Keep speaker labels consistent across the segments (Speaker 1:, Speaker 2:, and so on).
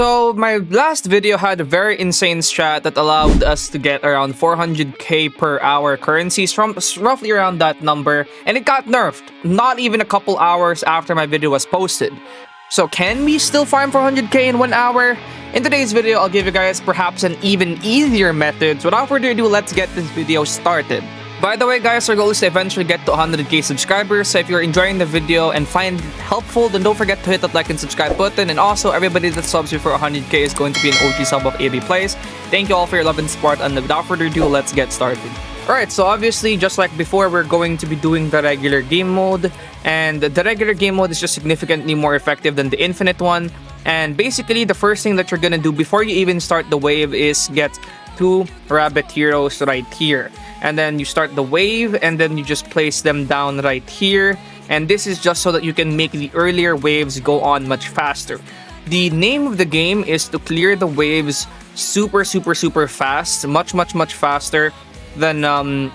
Speaker 1: So my last video had a very insane strat that allowed us to get around 400k per hour currencies from roughly around that number, and it got nerfed not even a couple hours after my video was posted. So can we still farm 400k in 1 hour? In today's video, I'll give you guys perhaps an even easier method. So without further ado, let's get this video started. By the way guys, our goal is to eventually get to 100k subscribers, so if you're enjoying the video and find it helpful, then don't forget to hit that like and subscribe button, and also everybody that subs before 100k is going to be an OG sub of AB Plays. Thank you all for your love and support, and without further ado, let's get started. Alright, so obviously, just like before, we're going to be doing the regular game mode, and the regular game mode is just significantly more effective than the infinite one. And basically, the first thing that you're gonna do before you even start the wave is get 2 rabbit heroes right here. And then you start the wave, and then you just place them down right here. And this is just so that you can make the earlier waves go on much faster. The name of the game is to clear the waves super fast, much faster than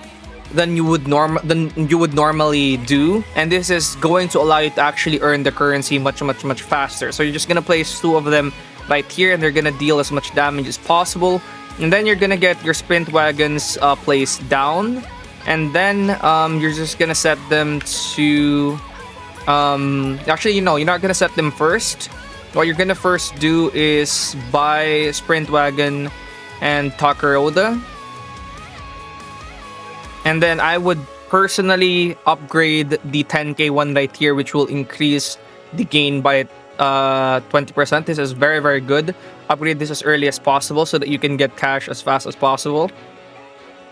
Speaker 1: you would normally do. And this is going to allow you to actually earn the currency much faster. So you're just gonna place 2 of them right here, and they're gonna deal as much damage as possible. And then you're gonna get your sprint wagons placed down, and then you're just gonna set them to actually, no, you're not gonna set them first. What you're gonna first do is buy sprint wagon and Takaroda, and then I would personally upgrade the 10k one right here, which will increase the gain by 20%. This is very good. Upgrade this as early as possible so that you can get cash as fast as possible.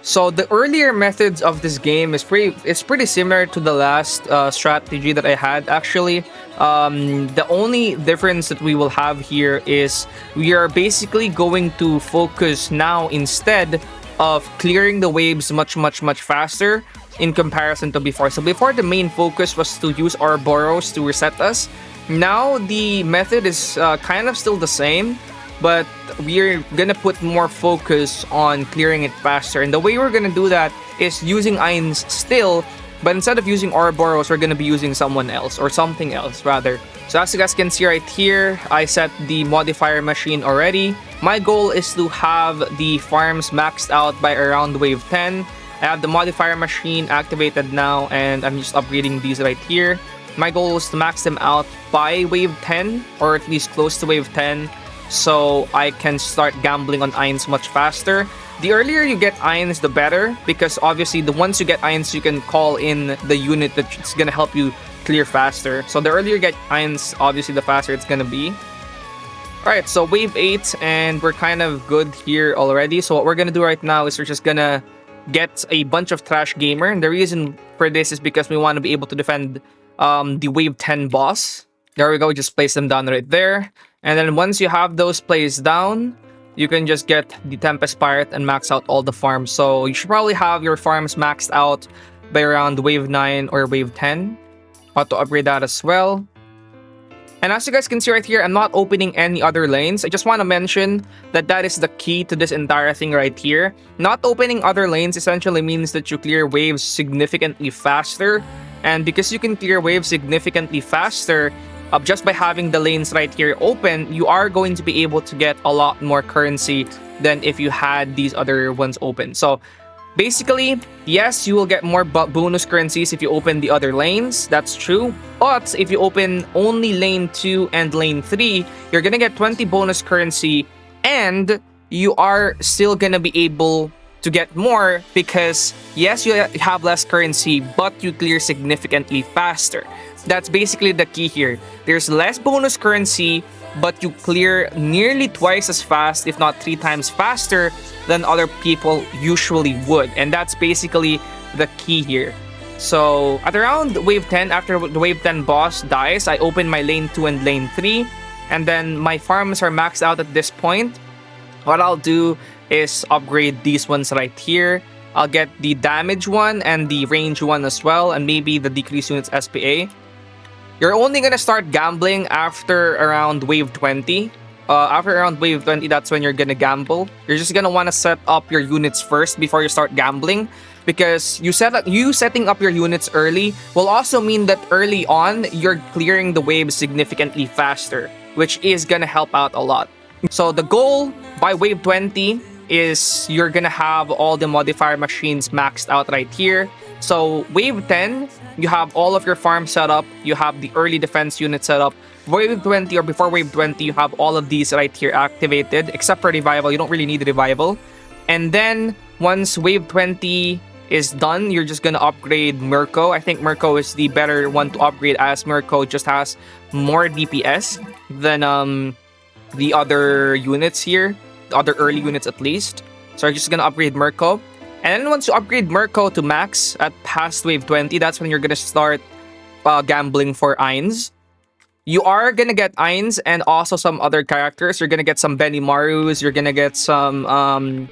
Speaker 1: So the earlier methods of this game is pretty similar to the last strategy that I had actually. The only difference that we will have here is we are basically going to focus now instead of clearing the waves much faster in comparison to before. So before, the main focus was to use our Boros to reset us. Now the method is kind of still the same, but we're gonna put more focus on clearing it faster. And the way we're gonna do that is using Eins still, but instead of using Ouroboros, we're gonna be using someone else, or something else rather. So as you guys can see right here, I set the modifier machine already. My goal is to have the farms maxed out by around wave 10. I have the modifier machine activated now, and I'm just upgrading these right here. My goal is to max them out by wave 10, or at least close to wave 10, so I can start gambling on Eins much faster. The earlier you get Eins, the better, because obviously once you get Eins, you can call in the unit that's gonna help you clear faster. So the earlier you get Eins, obviously the faster it's gonna be. Alright, so wave 8, and we're kind of good here already. So what we're gonna do right now is we're just gonna get a bunch of Trash Gamer, and the reason for this is because we want to be able to defend the wave 10 boss. There we go, just place them down right there. And then once you have those placed down, you can just get the Tempest Pirate and max out all the farms. So you should probably have your farms maxed out by around wave 9 or wave 10. Auto upgrade that as well. And as you guys can see right here, I'm not opening any other lanes. I just want to mention that that is the key to this entire thing right here. Not opening other lanes essentially means that you clear waves significantly faster. And because you can clear waves significantly faster, just by having the lanes right here open, you are going to be able to get a lot more currency than if you had these other ones open. So basically, yes, you will get more bonus currencies if you open the other lanes. That's true. But if you open only lane 2 and lane 3, you're gonna get 20 bonus currency, and you are still gonna be able to get more because, yes, you have less currency, but you clear significantly faster. That's basically the key here. There's less bonus currency, but you clear nearly twice as fast, if not 3 times faster, than other people usually would. And that's basically the key here. So at around wave 10, after the wave 10 boss dies, I open my lane 2 and lane 3, and then my farms are maxed out at this point. What I'll do is upgrade these ones right here. I'll get the damage one and the range one as well, and maybe the decrease units SPA. You're only gonna start gambling after around wave 20. After around wave 20, that's when you're gonna gamble. You're just gonna want to set up your units first before you start gambling, because you setting up your units early will also mean that early on you're clearing the waves significantly faster, which is gonna help out a lot. So the goal by wave 20 is you're gonna have all the modifier machines maxed out right here. So wave 10, you have all of your farms set up, you have the early defense unit set up. Wave 20 or before wave 20, you have all of these right here activated, except for revival. You don't really need revival. And then once wave 20 is done, you're just gonna upgrade Mirko. I think Mirko is the better one to upgrade, as Mirko just has more DPS than the other units here, the other early units at least. So I'm just gonna upgrade Mirko. And then once you upgrade Mirko to max at past wave 20, that's when you're gonna start gambling for Ainz. You are gonna get Ainz and also some other characters. You're gonna get some Benimarus, you're gonna get some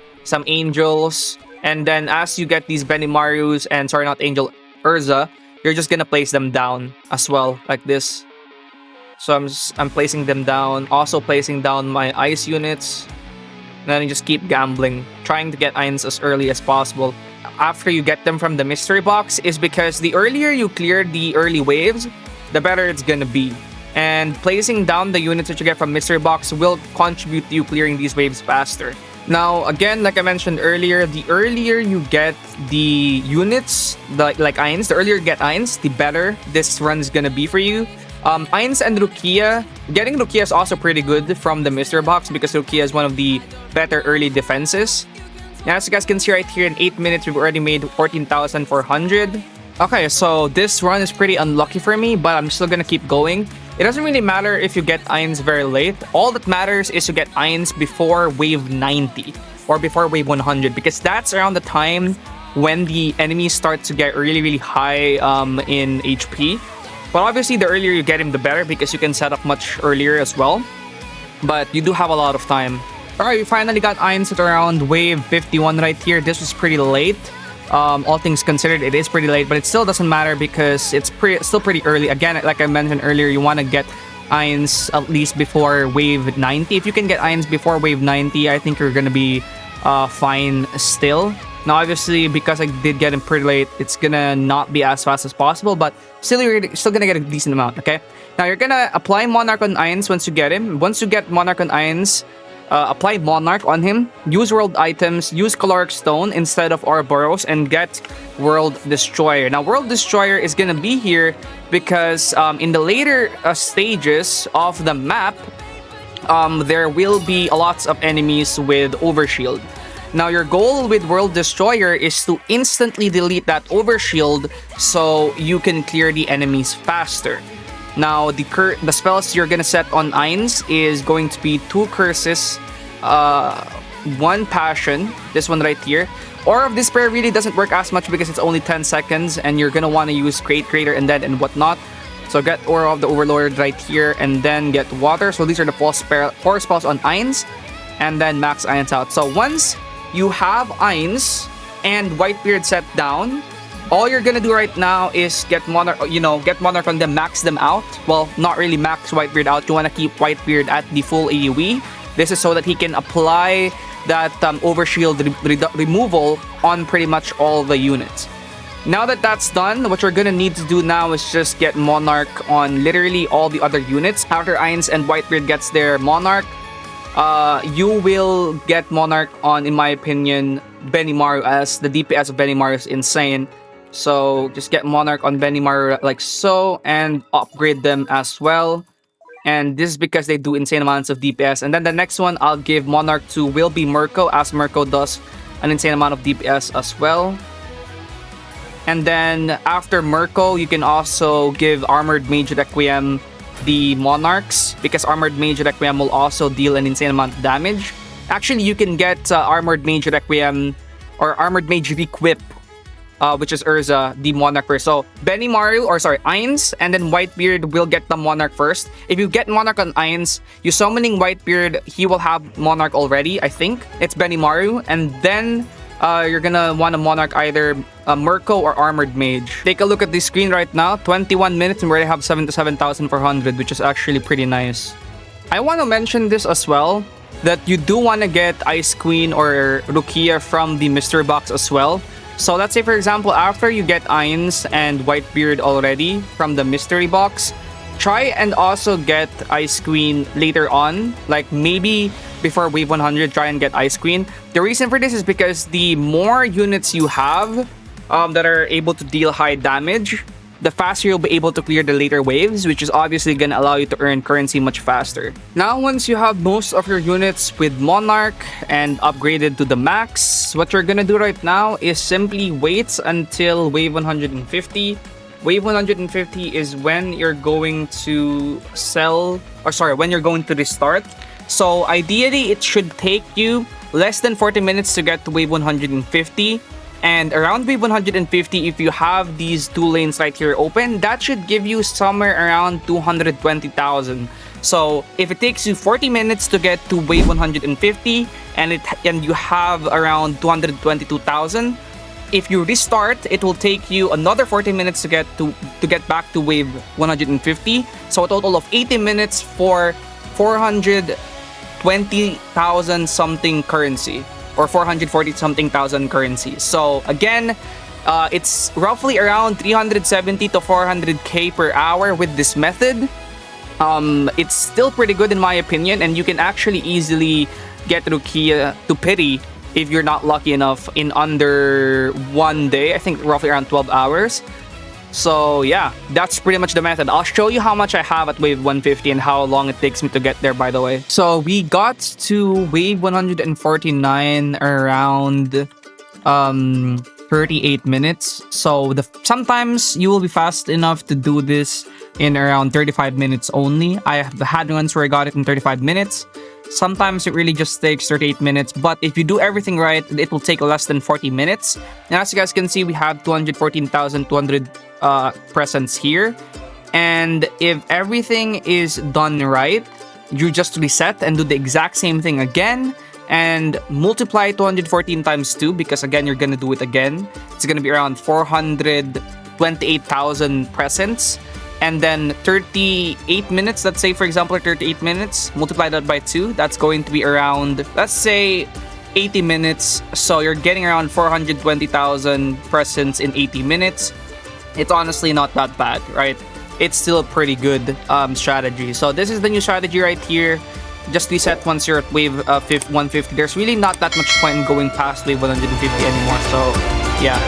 Speaker 1: Angels. And then as you get these Benimarus and sorry, not Angel, Urza, you're just gonna place them down as well, like this. So I'm placing them down, also placing down my ice units. And then you just keep gambling, trying to get Ainz as early as possible. After you get them from the mystery box is because the earlier you clear the early waves, the better it's gonna be. And placing down the units that you get from mystery box will contribute to you clearing these waves faster. Now, again, like I mentioned earlier, the earlier you get the units, like Ainz, the earlier you get Ainz, the better this run is gonna be for you. Ainz and Rukia, getting Rukia is also pretty good from the mystery box because Rukia is one of the better early defenses. Now, as you guys can see right here, in 8 minutes, we've already made 14,400. Okay, so this run is pretty unlucky for me, but I'm still gonna keep going. It doesn't really matter if you get Ainz very late. All that matters is to get Ainz before wave 90 or before wave 100 because that's around the time when the enemies start to get really, really high in HP. But obviously, the earlier you get him, the better because you can set up much earlier as well. But you do have a lot of time. Alright, we finally got Ainz at around wave 51 right here. This was pretty late. All things considered, it is pretty late, but it still doesn't matter because it's still pretty early. Again, like I mentioned earlier, you want to get Ainz at least before wave 90. If you can get Ainz before wave 90, I think you're going to be fine still. Now, obviously, because I did get him pretty late, it's going to not be as fast as possible, but still, you're still going to get a decent amount, okay? Now, you're going to apply Monarch on Ainz once you get him. Once you get Monarch on Ainz, apply Monarch on him, use world items, use Caloric Stone instead of Ouroboros, and get World Destroyer. Now, World Destroyer is gonna be here because in the later stages of the map, there will be lots of enemies with Overshield. Now, your goal with World Destroyer is to instantly delete that Overshield so you can clear the enemies faster. Now, the spells you're gonna set on Ainz is going to be 2 curses, 1 passion, this one right here. Aura of Despair really doesn't work as much because it's only 10 seconds and you're gonna want to use Creator, and Dead, and whatnot. So get Aura of the Overlord right here and then get Water. So these are the 4 spells on Ainz, and then max Ainz out. So once you have Ainz and Whitebeard set down, all you're gonna do right now is get Monarch, get Monarch on them, max them out. Well, not really max Whitebeard out. You wanna keep Whitebeard at the full AoE. This is so that he can apply that Overshield removal on pretty much all the units. Now that that's done, what you're gonna need to do now is just get Monarch on literally all the other units. After Ainz and Whitebeard gets their Monarch, you will get Monarch on, in my opinion, Benimaru, as the DPS of Benimaru is insane. So just get Monarch on Benimaru like so and upgrade them as well. And this is because they do insane amounts of DPS. And then the next one I'll give Monarch to will be Mirko, as Mirko does an insane amount of DPS as well. And then after Mirko, you can also give Armored Mage Requiem the Monarchs, because Armored Mage Requiem will also deal an insane amount of damage. Actually, you can get Armored Mage Requiem or Armored Mage Requip, which is Urza, the Monarch first. So Benimaru, or sorry, Ainz, and then Whitebeard will get the Monarch first. If you get Monarch on Ainz, you summoning Whitebeard, he will have Monarch already, I think. It's Benimaru, and then you're gonna want to Monarch either Mirko or Armored Mage. Take a look at the screen right now. 21 minutes and we already have 77,400, which is actually pretty nice. I want to mention this as well, that you do want to get Ice Queen or Rukia from the mystery box as well. So let's say, for example, after you get Ainz and Whitebeard already from the mystery box, try and also get Ice Queen later on, like maybe before wave 100, try and get Ice Queen. The reason for this is because the more units you have that are able to deal high damage, the faster you'll be able to clear the later waves, which is obviously going to allow you to earn currency much faster. Now, once you have most of your units with Monarch and upgraded to the max, what you're going to do right now is simply wait until wave 150. Wave 150 is when you're going to when you're going to restart. So ideally, it should take you less than 40 minutes to get to wave 150. And around wave 150, if you have these 2 lanes right here open, that should give you somewhere around 220,000. So if it takes you 40 minutes to get to wave 150 and you have around 222,000, if you restart, it will take you another 40 minutes to get back to wave 150. So a total of 80 minutes for 420,000 something currency, or 440 something thousand currency. So again, it's roughly around 370 to 400k per hour with this method. It's still pretty good in my opinion, and you can actually easily get Rukia to pity if you're not lucky enough in under 1 day. I think roughly around 12 hours. So yeah, that's pretty much the method. I'll show you how much I have at wave 150 and how long it takes me to get there, by the way. So we got to wave 149 around 38 minutes. So sometimes you will be fast enough to do this in around 35 minutes only. I have had ones where I got it in 35 minutes. Sometimes it really just takes 38 minutes, but if you do everything right, it will take less than 40 minutes. And as you guys can see, we have 214,200 presents here. And if everything is done right, you just reset and do the exact same thing again and multiply 214 times 2, because again, you're gonna do it again. It's gonna be around 428,000 presents. And then 38 minutes, let's say for example 38 minutes, multiply that by 2, that's going to be around, let's say 80 minutes. So you're getting around 420,000 presents in 80 minutes. It's honestly not that bad, right? It's still a pretty good strategy. So this is the new strategy right here. Just reset once you're at wave 150. There's really not that much point in going past wave 150 anymore. So yeah.